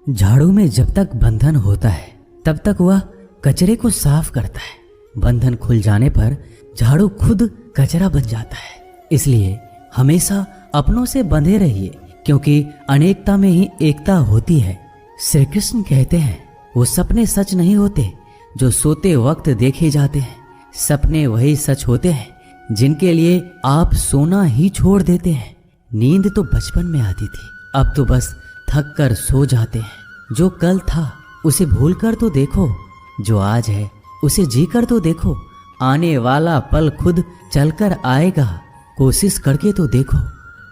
झाड़ू में जब तक बंधन होता है तब तक वह कचरे को साफ करता है। बंधन खुल जाने पर झाड़ू खुद कचरा बन जाता है। इसलिए हमेशा अपनों से बंधे रहिए, क्योंकि अनेकता में ही एकता होती है। श्री कृष्ण कहते हैं, वो सपने सच नहीं होते जो सोते वक्त देखे जाते हैं। सपने वही सच होते हैं जिनके लिए आप सोना ही छोड़ देते हैं। नींद तो बचपन में आती थी, अब तो बस थक कर सो जाते हैं। जो कल था उसे भूल कर तो देखो, जो आज है उसे जी कर तो देखो। आने वाला पल खुद चलकर आएगा, कोशिश करके तो देखो।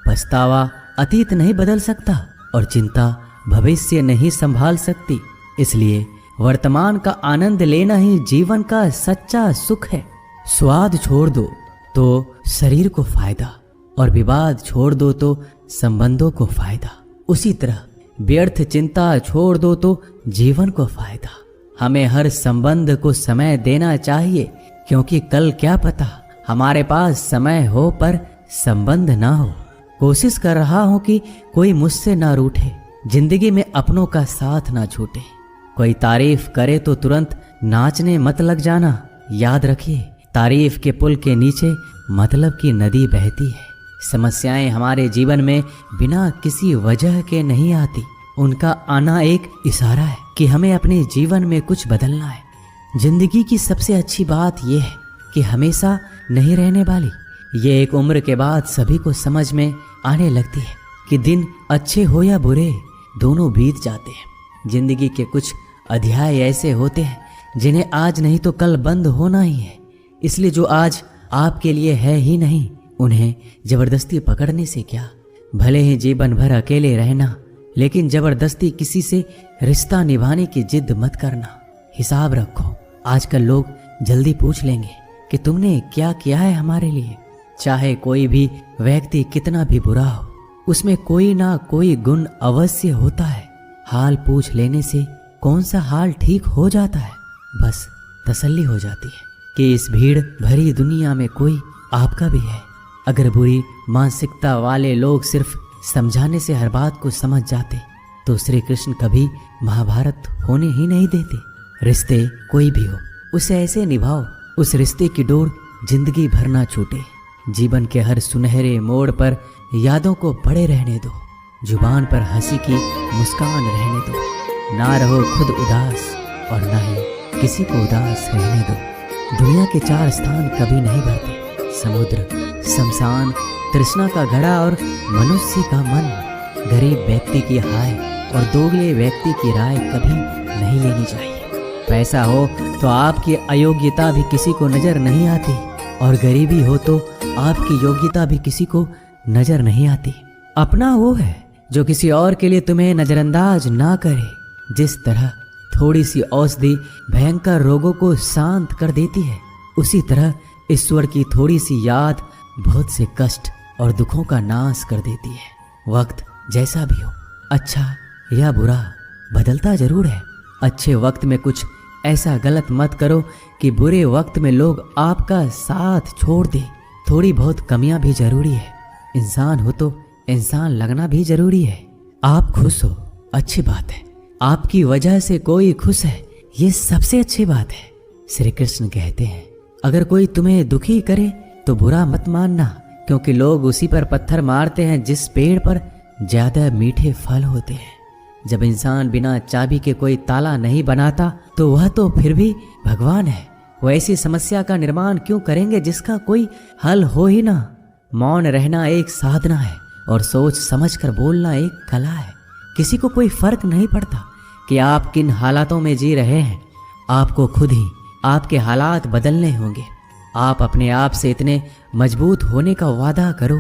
पछतावा अतीत नहीं बदल सकता और चिंता भविष्य नहीं संभाल सकती। इसलिए वर्तमान का आनंद लेना ही जीवन का सच्चा सुख है। स्वाद छोड़ दो तो शरीर को फायदा, और विवाद छोड़ दो तो संबंधों को फायदा। उसी तरह व्यर्थ चिंता छोड़ दो तो जीवन को फायदा। हमें हर संबंध को समय देना चाहिए, क्योंकि कल क्या पता हमारे पास समय हो पर संबंध ना हो। कोशिश कर रहा हूं कि कोई मुझसे ना रूठे, जिंदगी में अपनों का साथ ना छूटे। कोई तारीफ करे तो तुरंत नाचने मत लग जाना। याद रखिए, तारीफ के पुल के नीचे मतलब की नदी बहती है। समस्याएं हमारे जीवन में बिना किसी वजह के नहीं आती। उनका आना एक इशारा है कि हमें अपने जीवन में कुछ बदलना है। जिंदगी की सबसे अच्छी बात यह है कि हमेशा नहीं रहने वाली। ये एक उम्र के बाद सभी को समझ में आने लगती है कि दिन अच्छे हो या बुरे, दोनों बीत जाते हैं। जिंदगी के कुछ अध्याय ऐसे होते हैं जिन्हें आज नहीं तो कल बंद होना ही है। इसलिए जो आज आपके लिए है ही नहीं, उन्हें जबरदस्ती पकड़ने से क्या। भले ही जीवन भर अकेले रहना, लेकिन जबरदस्ती किसी से रिश्ता निभाने की जिद मत करना। हिसाब रखो, आजकल लोग जल्दी पूछ लेंगे कि तुमने क्या किया है हमारे लिए। चाहे कोई भी व्यक्ति कितना भी बुरा हो, उसमें कोई ना कोई गुण अवश्य होता है। हाल पूछ लेने से कौन सा हाल ठीक हो जाता है। बस तसल्ली हो जाती है कि इस भीड़ भरी दुनिया में कोई आपका भी है। अगर बुरी मानसिकता वाले लोग सिर्फ समझाने से हर बात को समझ जाते तो श्री कृष्ण कभी महाभारत होने ही नहीं देते। रिश्ते कोई भी हो, उसे ऐसे निभाओ उस रिश्ते की डोर जिंदगी भर ना छूटे। जीवन के हर सुनहरे मोड़ पर यादों को पड़े रहने दो। जुबान पर हंसी की मुस्कान रहने दो। ना रहो खुद उदास और ना ही किसी को उदास रहने दो। दुनिया के 4 स्थान कभी नहीं भरते, समुद्र, शमशान, तृष्णा का घड़ा और मनुष्य का मन। गरीब व्यक्ति की हाय और दोगले व्यक्ति की राय कभी नहीं लेनी चाहिए। पैसा हो तो आपकी अयोग्यता भी किसी को नजर नहीं आती, और गरीबी हो तो आपकी योग्यता भी किसी को नजर नहीं आती। अपना वो है जो किसी और के लिए तुम्हें नजरअंदाज ना करे। जिस तरह थोड़ी सी औषधि भयंकर रोगों को शांत कर देती है, उसी तरह ईश्वर की थोड़ी सी याद बहुत से कष्ट और दुखों का नाश कर देती है। वक्त जैसा भी हो, अच्छा या बुरा, बदलता जरूर है। अच्छे वक्त में कुछ ऐसा गलत मत करो कि बुरे वक्त में लोग आपका साथ छोड़ दे। थोड़ी बहुत कमियां भी जरूरी है। इंसान हो तो इंसान लगना भी जरूरी है। आप खुश हो, अच्छी बात है। आपकी वजह से कोई खुश है, ये सबसे अच्छी बात है। श्री कृष्ण कहते हैं, अगर कोई तुम्हें दुखी करे तो बुरा मत मानना, क्योंकि लोग उसी पर पत्थर मारते हैं जिस पेड़ पर ज्यादा मीठे फल होते हैं। जब इंसान बिना चाबी के कोई ताला नहीं बनाता तो वह तो फिर भी भगवान है। वो ऐसी समस्या का निर्माण क्यों करेंगे जिसका कोई हल हो ही ना। मौन रहना एक साधना है और सोच समझ कर बोलना एक कला है। किसी को कोई फर्क नहीं पड़ता कि आप किन हालातों में जी रहे हैं। आपको खुद ही आपके हालात बदलने होंगे। आप अपने आप से इतने मजबूत होने का वादा करो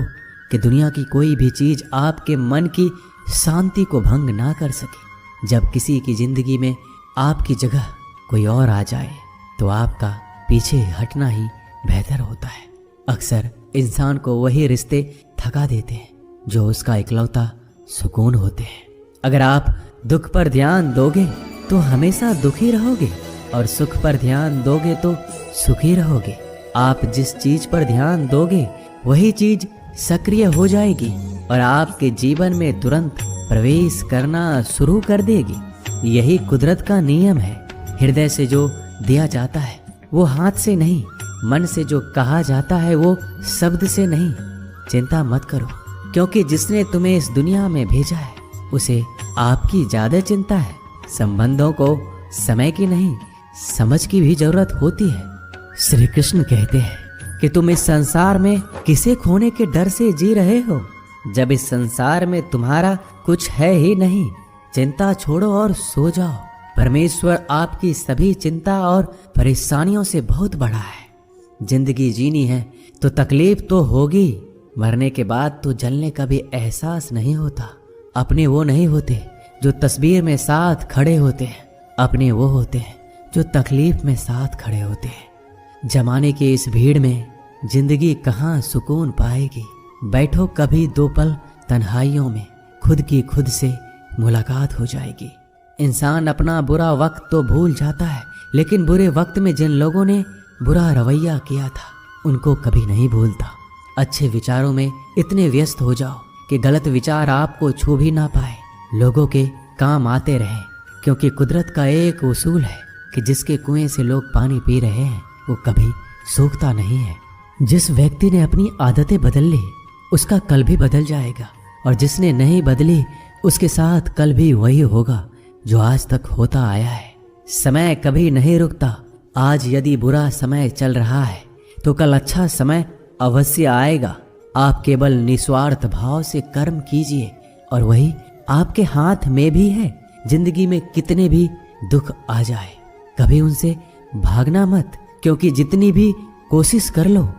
कि दुनिया की कोई भी चीज आपके मन की शांति को भंग ना कर सके। जब किसी की जिंदगी में आपकी जगह कोई और आ जाए तो आपका पीछे हटना ही बेहतर होता है। अक्सर इंसान को वही रिश्ते थका देते हैं जो उसका इकलौता सुकून होते हैं। अगर आप दुख पर ध्यान दोगे तो हमेशा दुखी रहोगे, और सुख पर ध्यान दोगे तो सुखी रहोगे। आप जिस चीज पर ध्यान दोगे वही चीज सक्रिय हो जाएगी और आपके जीवन में तुरंत प्रवेश करना शुरू कर देगी। यही कुदरत का नियम है। हृदय से जो दिया जाता है वो हाथ से नहीं, मन से जो कहा जाता है वो शब्द से नहीं। चिंता मत करो, क्योंकि जिसने तुम्हें इस दुनिया में भेजा है उसे आपकी ज्यादा चिंता है। संबंधों को समय की नहीं, समझ की भी जरूरत होती है। श्री कृष्ण कहते हैं कि तुम इस संसार में किसे खोने के डर से जी रहे हो, जब इस संसार में तुम्हारा कुछ है ही नहीं। चिंता छोड़ो और सो जाओ। परमेश्वर आपकी सभी चिंता और परेशानियों से बहुत बड़ा है। जिंदगी जीनी है तो तकलीफ तो होगी। मरने के बाद तो जलने का भी एहसास नहीं होता। अपने वो नहीं होते जो तस्वीर में साथ खड़े होते हैं, अपने वो होते हैं जो तकलीफ में साथ खड़े होते हैं। जमाने की इस भीड़ में जिंदगी कहाँ सुकून पाएगी। बैठो कभी दो पल तन्हाइयों में, खुद की खुद से मुलाकात हो जाएगी। इंसान अपना बुरा वक्त तो भूल जाता है, लेकिन बुरे वक्त में जिन लोगों ने बुरा रवैया किया था उनको कभी नहीं भूलता। अच्छे विचारों में इतने व्यस्त हो जाओ कि गलत विचार आपको छू भी ना पाए। लोगों के काम आते रहें, क्योंकि कुदरत का एक उसूल है कि जिसके कुएं से लोग पानी पी रहे हैं वो कभी सूखता नहीं है। जिस व्यक्ति ने अपनी आदतें बदल ली उसका कल भी बदल जाएगा, और जिसने नहीं बदली उसके साथ कल भी वही होगा जो आज तक होता आया है। समय कभी नहीं रुकता। आज यदि बुरा समय चल रहा है तो कल अच्छा समय अवश्य आएगा। आप केवल निस्वार्थ भाव से कर्म कीजिए और वही आपके हाथ में भी है। जिंदगी में कितने भी दुख आ जाए कभी उनसे भागना मत, क्योंकि जितनी भी कोशिश कर लो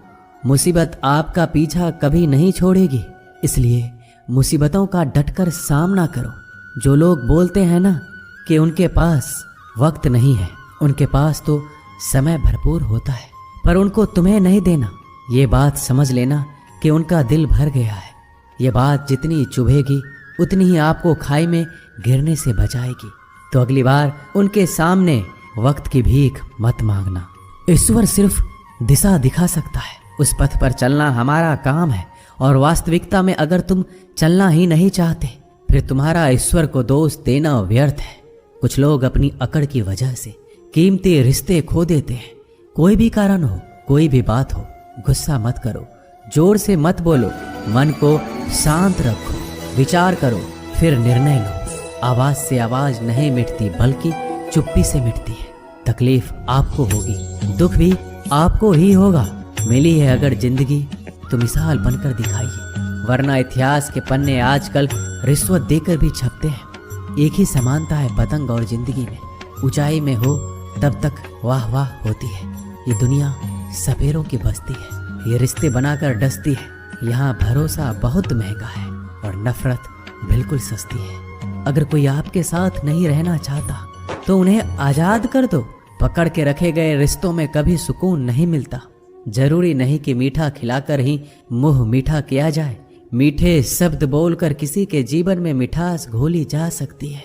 मुसीबत आपका पीछा कभी नहीं छोड़ेगी। इसलिए मुसीबतों का डटकर सामना करो। जो लोग बोलते हैं ना कि उनके पास वक्त नहीं है, उनके पास तो समय भरपूर होता है, पर उनको तुम्हें नहीं देना। ये बात समझ लेना कि उनका दिल भर गया है। ये बात जितनी चुभेगी उतनी ही आपको खाई में गिरने से बचाएगी। तो अगली बार उनके सामने वक्त की भीख मत मांगना। ईश्वर सिर्फ दिशा दिखा सकता है, उस पथ पर चलना हमारा काम है। और वास्तविकता में अगर तुम चलना ही नहीं चाहते फिर तुम्हारा ईश्वर को दोष देना व्यर्थ है। कुछ लोग अपनी अकड़ की वजह से कीमती रिश्ते खो देते हैं। कोई भी कारण हो, कोई भी बात हो, गुस्सा मत करो, जोर से मत बोलो, मन को शांत रखो, विचार करो, फिर निर्णय लो। आवाज से आवाज नहीं मिटती बल्कि चुप्पी से मिटती है। तकलीफ आपको होगी, दुख भी आपको ही होगा। मिली है अगर जिंदगी तो मिसाल बनकर दिखाइए, वरना इतिहास के पन्ने आजकल रिश्वत देकर भी छपते हैं। एक ही समानता है पतंग और जिंदगी में। ऊंचाई में हो तब तक वाह वाह होती है। ये दुनिया सपेरों की बस्ती है, ये रिश्ते बनाकर डसती है। यहाँ भरोसा बहुत महंगा है और नफरत बिल्कुल सस्ती है। अगर कोई आपके साथ नहीं रहना चाहता तो उन्हें आजाद कर दो। पकड़ के रखे गए रिश्तों में कभी सुकून नहीं मिलता। जरूरी नहीं कि मीठा खिलाकर ही मुंह मीठा किया जाए। मीठे शब्द बोलकर किसी के जीवन में मिठास घोली जा सकती है।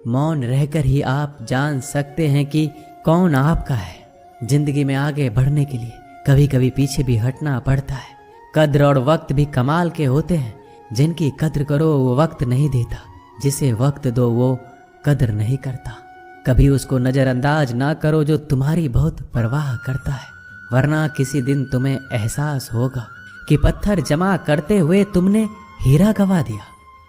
मौन रहकर ही आप जान सकते हैं कि कौन आपका है। जिंदगी में आगे बढ़ने के लिए कभी कभी पीछे भी हटना पड़ता है। कद्र और वक्त भी कमाल के होते हैं। जिनकी कद्र करो वो वक्त नहीं देता, जिसे वक्त दो वो कद्र नहीं करता। कभी उसको नजरअंदाज ना करो जो तुम्हारी बहुत परवाह करता है, वरना किसी दिन तुम्हें एहसास होगा कि पत्थर जमा करते हुए तुमने हीरा गवा दिया।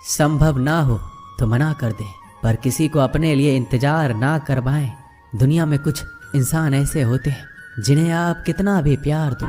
संभव ना हो तो मना कर दे, पर किसी को अपने लिए इंतजार ना करवाएं। दुनिया में कुछ इंसान ऐसे होते हैं जिन्हें आप कितना भी प्यार दो,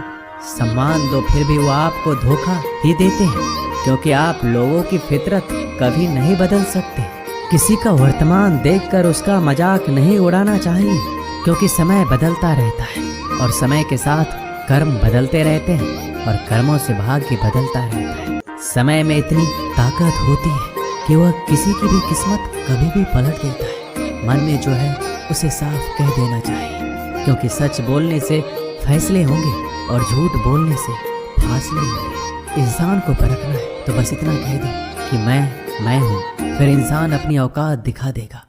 सम्मान दो, फिर भी वो आपको धोखा ही देते हैं, क्योंकि आप लोगों की फितरत कभी नहीं बदल सकते। किसी का वर्तमान देखकर उसका मजाक नहीं उड़ाना चाहिए, क्योंकि समय बदलता रहता है और समय के साथ कर्म बदलते रहते हैं और कर्मों से भाग्य बदलता रहता है। समय में इतनी ताकत होती है कि वह किसी की भी किस्मत कभी भी पलट देता है। मन में जो है उसे साफ कह देना चाहिए, क्योंकि सच बोलने से फैसले होंगे और झूठ बोलने से फासले होंगे। इंसान को परखना है तो बस इतना कह दो कि मैं हूँ, फिर इंसान अपनी औकात दिखा देगा।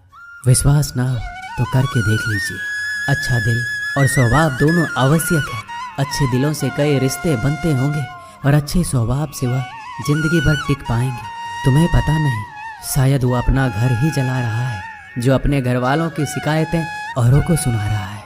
विश्वास ना हो तो करके देख लीजिए। अच्छा दिल और स्वभाव दोनों आवश्यक है। अच्छे दिलों से कई रिश्ते बनते होंगे और अच्छे स्वभाव से वह जिंदगी भर टिक पाएंगे। तुम्हें पता नहीं, शायद वो अपना घर ही जला रहा है, जो अपने घर वालों की शिकायतें औरों को सुना रहा है।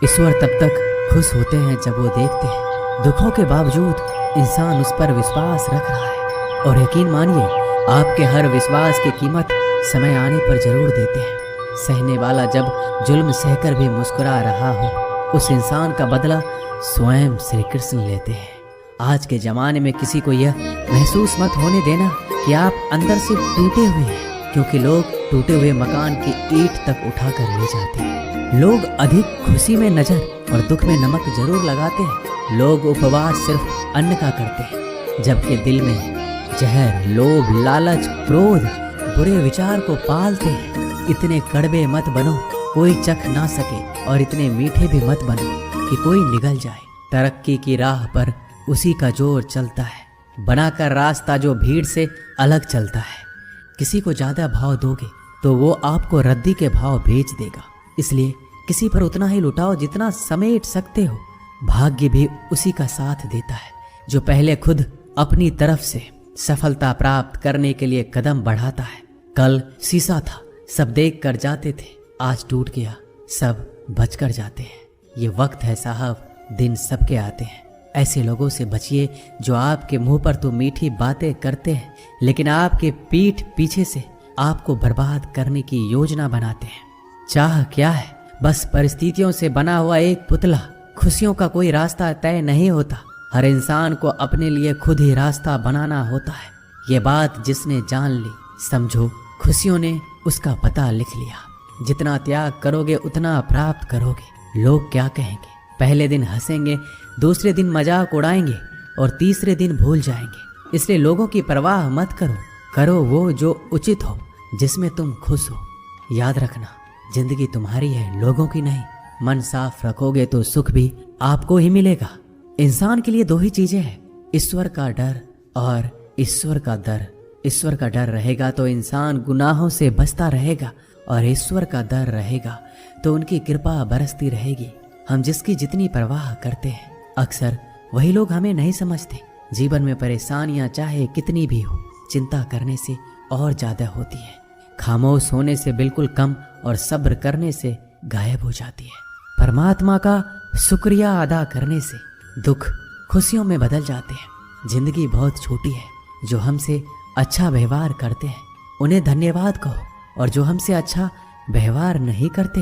ईश्वर तब तक खुश होते हैं जब वो देखते हैं दुखों के बावजूद इंसान उस पर विश्वास रख रहा है। और यकीन मानिए, आपके हर विश्वास की कीमत समय आने पर जरूर देते हैं। सहने वाला जब जुल्म सहकर भी मुस्कुरा रहा हो, उस इंसान का बदला स्वयं श्री कृष्ण लेते हैं। आज के ज़माने में किसी को यह महसूस मत होने देना कि आप अंदर से टूटे हुए हैं, क्योंकि लोग टूटे हुए मकान की ईंट तक उठाकर ले जाते हैं। लोग अधिक खुशी में नजर और दुख में नमक जरूर लगाते हैं। लोग उपवास सिर्फ अन्न का करते हैं, जबकि दिल में जहर, लोभ, लालच, क्रोध, बुरे विचार को पालते हैं। इतने कड़वे मत बनो कोई चख ना सके, और इतने मीठे भी मत बनो कि कोई निगल जाए। तरक्की की राह पर उसी का जोर चलता है, बनाकर रास्ता जो भीड़ से अलग चलता है। किसी को ज्यादा भाव दोगे तो वो आपको रद्दी के भाव बेच देगा। इसलिए किसी पर उतना ही लुटाओ जितना समेट सकते हो। भाग्य भी उसी का साथ देता है जो पहले खुद अपनी तरफ से सफलता प्राप्त करने के लिए कदम बढ़ाता है। कल शीशा था, सब देख कर जाते थे, आज टूट गया, सब बचकर जाते हैं। ये वक्त है साहब, दिन सबके आते हैं। ऐसे लोगों से बचिए जो आपके मुंह पर तो मीठी बातें करते हैं, लेकिन आपके पीठ पीछे से आपको बर्बाद करने की योजना बनाते हैं। चाह क्या है? बस परिस्थितियों से बना हुआ एक पुतला। खुशियों का कोई रास्ता तय नहीं होता, हर इंसान को अपने लिए खुद ही रास्ता बनाना होता है। ये बात जिसने जान ली, समझो खुशियों ने उसका पता लिख लिया। जितना त्याग करोगे उतना प्राप्त करोगे। लोग क्या कहेंगे? पहले दिन हंसेंगे, दूसरे दिन मजाक उड़ाएंगे और तीसरे दिन भूल जाएंगे। इसलिए लोगों की परवाह मत करो, करो वो जो उचित हो, जिसमें तुम खुश हो। याद रखना, जिंदगी तुम्हारी है, लोगों की नहीं। मन साफ रखोगे तो सुख भी आपको ही मिलेगा। इंसान के लिए दो ही चीजें हैं, ईश्वर का डर और ईश्वर का दर। ईश्वर का डर रहेगा तो इंसान गुनाहों से बचता रहेगा, और ईश्वर का डर रहेगा तो उनकी कृपा बरसती रहेगी। हम जिसकी जितनी परवाह करते हैं, अक्सर वही लोग हमें नहीं समझते। जीवन में परेशानियां चाहे कितनी भी हो, चिंता करने से और ज्यादा होती है। खामोश होने से बिल्कुल कम और सब्र करने से गायब हो जाती है। परमात्मा का शुक्रिया अदा करने से दुख खुशियों में बदल जाते हैं। जिंदगी बहुत छोटी है, जो हमसे अच्छा व्यवहार करते हैं उन्हें धन्यवाद कहो, और जो हमसे अच्छा व्यवहार नहीं करते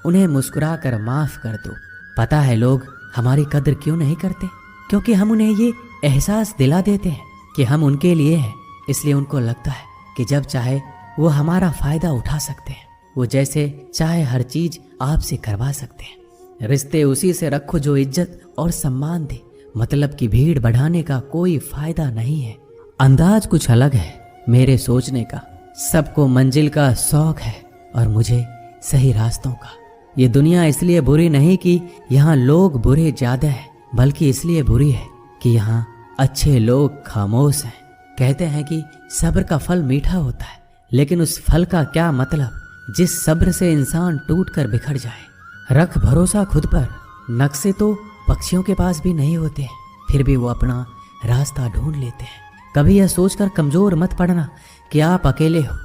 उन्हें मुस्कुरा कर माफ कर दो। पता है लोग हमारी कदर क्यों नहीं करते? क्योंकि हम उन्हें ये एहसास दिला देते हैं कि हम उनके लिए हैं। इसलिए उनको लगता है कि जब चाहे वो हमारा फायदा उठा सकते हैं, वो जैसे चाहे हर चीज आपसे करवा सकते हैं। रिश्ते उसी से रखो जो इज्जत और सम्मान दे। मतलब की भीड़ बढ़ाने का कोई फायदा नहीं है। अंदाज कुछ अलग है मेरे सोचने का। सबको मंजिल का शौक है और मुझे सही रास्तों का। ये दुनिया इसलिए बुरी नहीं कि यहाँ लोग बुरे ज्यादा हैं, बल्कि इसलिए बुरी है कि यहाँ अच्छे लोग खामोश हैं। कहते हैं कि सब्र का फल मीठा होता है, लेकिन उस फल का क्या मतलब जिस सब्र से इंसान टूट कर बिखर जाए। रख भरोसा खुद पर। नक्शे तो पक्षियों के पास भी नहीं होते हैं, फिर भी वो अपना रास्ता ढूंढ लेते हैं। कभी यह सोचकर कमजोर मत पड़ना कि आप अकेले हो,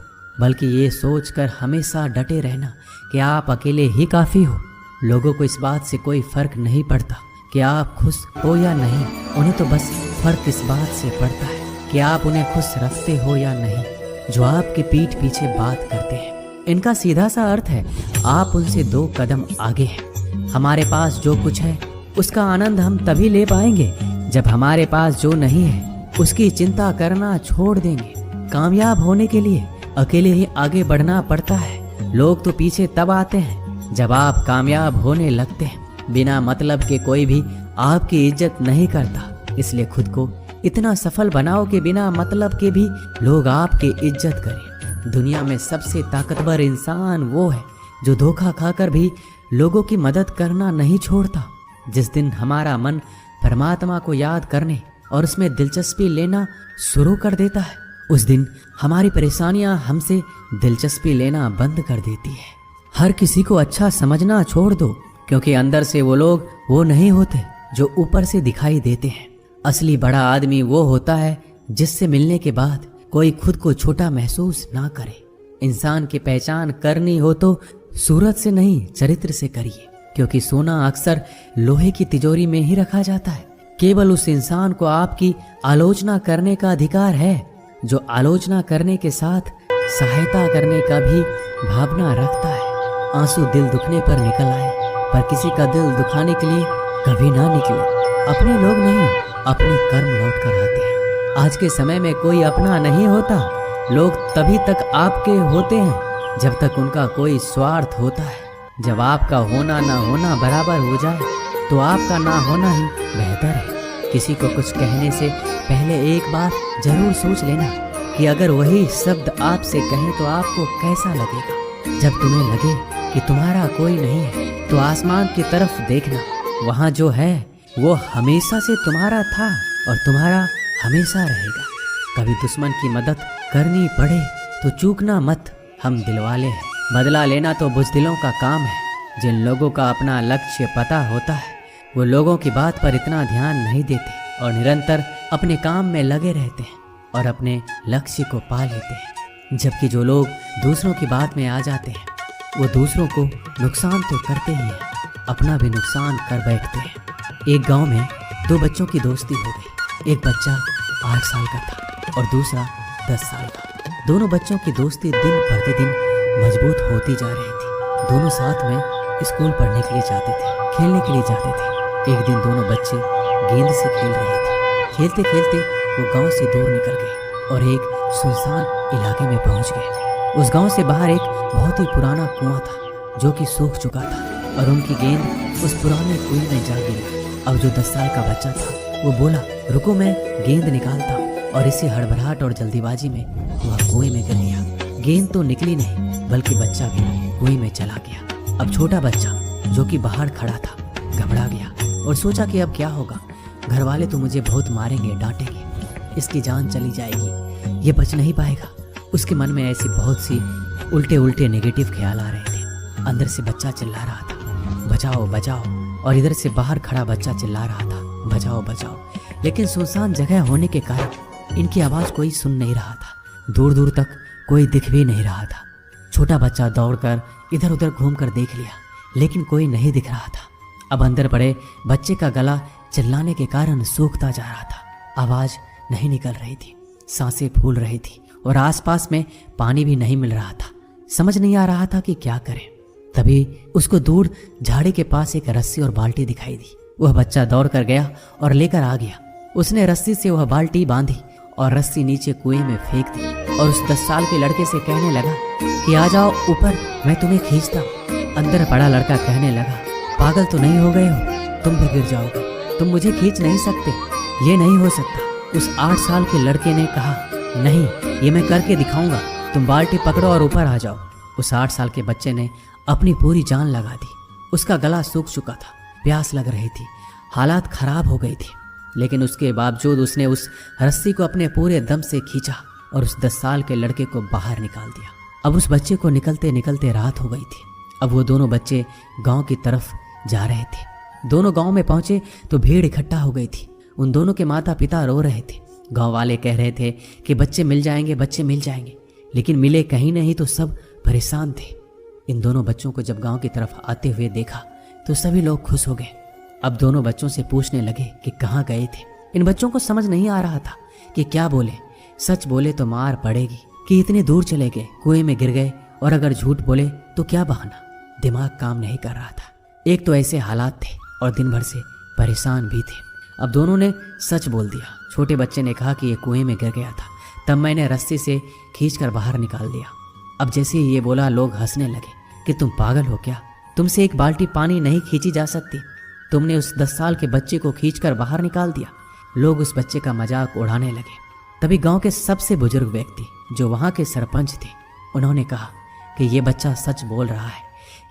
बल्कि ये सोचकर हमेशा डटे रहना कि आप अकेले ही काफ़ी हो। लोगों को इस बात से कोई फर्क नहीं पड़ता कि आप खुश हो या नहीं, उन्हें तो बस फर्क इस बात से पड़ता है कि आप उन्हें खुश रखते हो या नहीं, जो आपके पीठ पीछे बात करते हैं। इनका सीधा सा अर्थ है, आप उनसे 2 कदम आगे हैं। हमारे पास जो कुछ है उसका आनंद हम तभी ले पाएंगे जब हमारे पास जो नहीं है उसकी चिंता करना छोड़ देंगे। कामयाब होने के लिए अकेले ही आगे बढ़ना पड़ता है। लोग तो पीछे तब आते हैं जब आप कामयाब होने लगते हैं। बिना मतलब के कोई भी आपकी इज्जत नहीं करता, इसलिए खुद को इतना सफल बनाओ कि बिना मतलब के भी लोग आपकी इज्जत करें। दुनिया में सबसे ताकतवर इंसान वो है जो धोखा खाकर भी लोगों की मदद करना नहीं छोड़ता। जिस दिन हमारा मन परमात्मा को याद करने और उसमें दिलचस्पी लेना शुरू कर देता है, उस दिन हमारी परेशानियां हमसे दिलचस्पी लेना बंद कर देती है। हर किसी को अच्छा समझना छोड़ दो, क्योंकि अंदर से वो लोग वो नहीं होते जो ऊपर से दिखाई देते हैं। असली बड़ा आदमी वो होता है जिससे मिलने के बाद कोई खुद को छोटा महसूस ना करे। इंसान की पहचान करनी हो तो सूरत से नहीं, चरित्र से करिए, क्योंकि सोना अक्सर लोहे की तिजोरी में ही रखा जाता है। केवल उस इंसान को आपकी आलोचना करने का अधिकार है जो आलोचना करने के साथ सहायता करने का भी भावना रखता है। आंसू दिल दुखने पर निकल आए, पर किसी का दिल दुखाने के लिए कभी ना निकले। अपने लोग नहीं, अपने कर्म लौट कर आते हैं। आज के समय में कोई अपना नहीं होता। लोग तभी तक आपके होते हैं जब तक उनका कोई स्वार्थ होता है। जब आपका होना ना होना बराबर हो जाए तो आपका ना होना ही बेहतर है। किसी को कुछ कहने से पहले एक बार जरूर सोच लेना कि अगर वही शब्द आपसे कहें तो आपको कैसा लगेगा। जब तुम्हें लगे कि तुम्हारा कोई नहीं है तो आसमान की तरफ देखना, वहाँ जो है वो हमेशा से तुम्हारा था और तुम्हारा हमेशा रहेगा। कभी दुश्मन की मदद करनी पड़े तो चूकना मत, हम दिलवाले हैं। बदला लेना तो बुज़दिलों का काम है। जिन लोगों का अपना लक्ष्य पता होता है वो लोगों की बात पर इतना ध्यान नहीं देते और निरंतर अपने काम में लगे रहते हैं और अपने लक्ष्य को पा लेते हैं। जबकि जो लोग दूसरों की बात में आ जाते हैं वो दूसरों को नुकसान तो करते ही हैं, अपना भी नुकसान कर बैठते हैं। एक गांव में दो बच्चों की दोस्ती हो गई। एक बच्चा 8 साल का था और दूसरा 10 साल का। दोनों बच्चों की दोस्ती दिन प्रतिदिन मजबूत होती जा रही थी। दोनों साथ में स्कूल पढ़ने के लिए जाते थे, खेलने के लिए जाते थे। एक दिन दोनों बच्चे गेंद से खेल रहे थे। खेलते खेलते वो गांव से दूर निकल गए और एक सुनसान इलाके में पहुंच गए। उस गांव से बाहर एक बहुत ही पुराना कुआं था जो कि सूख चुका था और उनकी गेंद उस पुराने कुएं में जा गिरी। अब जो 10 साल का बच्चा था वो बोला, रुको मैं गेंद निकालता हूँ, और इसी हड़बड़ाहट और जल्दीबाजी में वह कुएं में गिर गया। गेंद तो निकली नहीं बल्कि बच्चा भी कुएं में चला गया। अब छोटा बच्चा जो कि बाहर खड़ा था घबरा गया और सोचा कि अब क्या होगा। घर वाले तो मुझे बहुत मारेंगे, डांटेंगे, इसकी जान चली जाएगी, ये बच नहीं पाएगा। उसके मन में ऐसी बहुत सी उल्टे उल्टे नेगेटिव ख्याल आ रहे थे। अंदर से बच्चा चिल्ला रहा था, बचाओ बचाओ, और इधर से बाहर खड़ा बच्चा चिल्ला रहा था, बचाओ बचाओ। लेकिन सुनसान जगह होने के कारण इनकी आवाज़ कोई सुन नहीं रहा था। दूर दूर तक कोई दिख भी नहीं रहा था। छोटा बच्चा दौड़कर इधर उधर घूमकर देख लिया, लेकिन कोई नहीं दिख रहा था। अब अंदर पड़े बच्चे का गला चिल्लाने के कारण सूखता जा रहा था। आवाज़ नहीं निकल रही थी, सांसें फूल रही थी और आसपास में पानी भी नहीं मिल रहा था। समझ नहीं आ रहा था कि क्या करें। तभी उसको दूर झाड़ी के पास एक रस्सी और बाल्टी दिखाई दी। वह बच्चा दौड़ कर गया और लेकर आ गया। उसने रस्सी से वह बाल्टी बांधी और रस्सी नीचे कुएं में फेंक दी और उस 10 साल के लड़के से कहने लगा कि आ जाओ ऊपर, मैं तुम्हें खींचता हूँ। अंदर पड़ा लड़का कहने लगा, पागल तो नहीं हो गए हो, तुम भी गिर जाओगे, तुम मुझे खींच नहीं सकते, ये नहीं हो सकता। उस 8 साल के लड़के ने कहा, नहीं, ये मैं करके दिखाऊंगा, तुम बाल्टी पकड़ो और ऊपर आ जाओ। उस 8 साल के बच्चे ने अपनी पूरी जान लगा दी। उसका गला सूख चुका था, प्यास लग रही थी, हालात खराब हो गई थी, लेकिन उसके बावजूद उसने उस रस्सी को अपने पूरे दम से खींचा और उस 10 साल के लड़के को बाहर निकाल दिया। अब उस बच्चे को निकलते निकलते रात हो गई थी। अब वो दोनों बच्चे गांव की तरफ जा रहे थे। दोनों गांव में पहुंचे तो भीड़ इकट्ठा हो गई थी। उन दोनों के माता पिता रो रहे थे। गांव वाले कह रहे थे कि बच्चे मिल जाएंगे, बच्चे मिल जाएंगे, लेकिन मिले कहीं नहीं तो सब परेशान थे। इन दोनों बच्चों को जब गांव की तरफ आते हुए देखा तो सभी लोग खुश हो गए। अब दोनों बच्चों से पूछने लगे कि कहाँ गए थे। इन बच्चों को समझ नहीं आ रहा था कि क्या बोले। सच बोले तो मार पड़ेगी कि इतने दूर चले गए, कुएं में गिर गए, और अगर झूठ बोले तो क्या बहाना। दिमाग काम नहीं कर रहा था। एक तो ऐसे हालात थे और दिन भर से परेशान भी थे। अब दोनों ने सच बोल दिया। छोटे बच्चे ने कहा कि ये कुएं में गिर गया था, तब मैंने रस्सी से खींचकर बाहर निकाल दिया। अब जैसे ही ये बोला लोग हंसने लगे कि तुम पागल हो क्या, तुमसे एक बाल्टी पानी नहीं खींची जा सकती, तुमने उस 10 साल के बच्चे को खींचकर बाहर निकाल दिया। लोग उस बच्चे का मजाक उड़ाने लगे। तभी गांव के सबसे बुजुर्ग व्यक्ति जो वहां के सरपंच थे, उन्होंने कहा कि ये बच्चा सच बोल रहा है,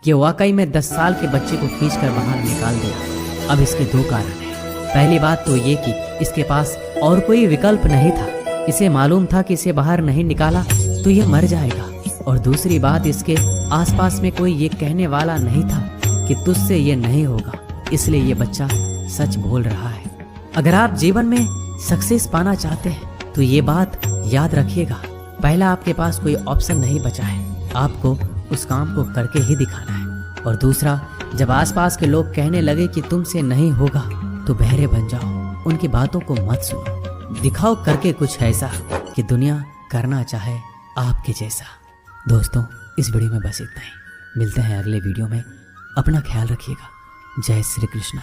ये वाकई में 10 साल के बच्चे को खींचकर बाहर निकाल दिया। अब इसके 2 कारण हैं। पहली बात तो ये कि इसके पास और कोई विकल्प नहीं था। इसे मालूम था कि इसे बाहर नहीं निकाला तो ये मर जाएगा, और दूसरी बात, इसके आसपास में कोई ये कहने वाला नहीं था कि तुझसे ये नहीं होगा, इसलिए ये बच्चा सच बोल रहा है। अगर आप जीवन में सक्सेस पाना चाहते हैं तो ये बात याद रखिएगा, पहला आपके पास कोई ऑप्शन नहीं बचा है, आपको उस काम को करके ही दिखाना है। और दूसरा, जब आसपास के लोग कहने लगे कि तुमसे नहीं होगा तो बहरे बन जाओ, उनकी बातों को मत सुनो, दिखाओ करके कुछ ऐसा कि दुनिया करना चाहे आपके जैसा। दोस्तों, इस वीडियो में बस इतना ही। मिलते हैं अगले वीडियो में। अपना ख्याल रखिएगा। जय श्री कृष्णा।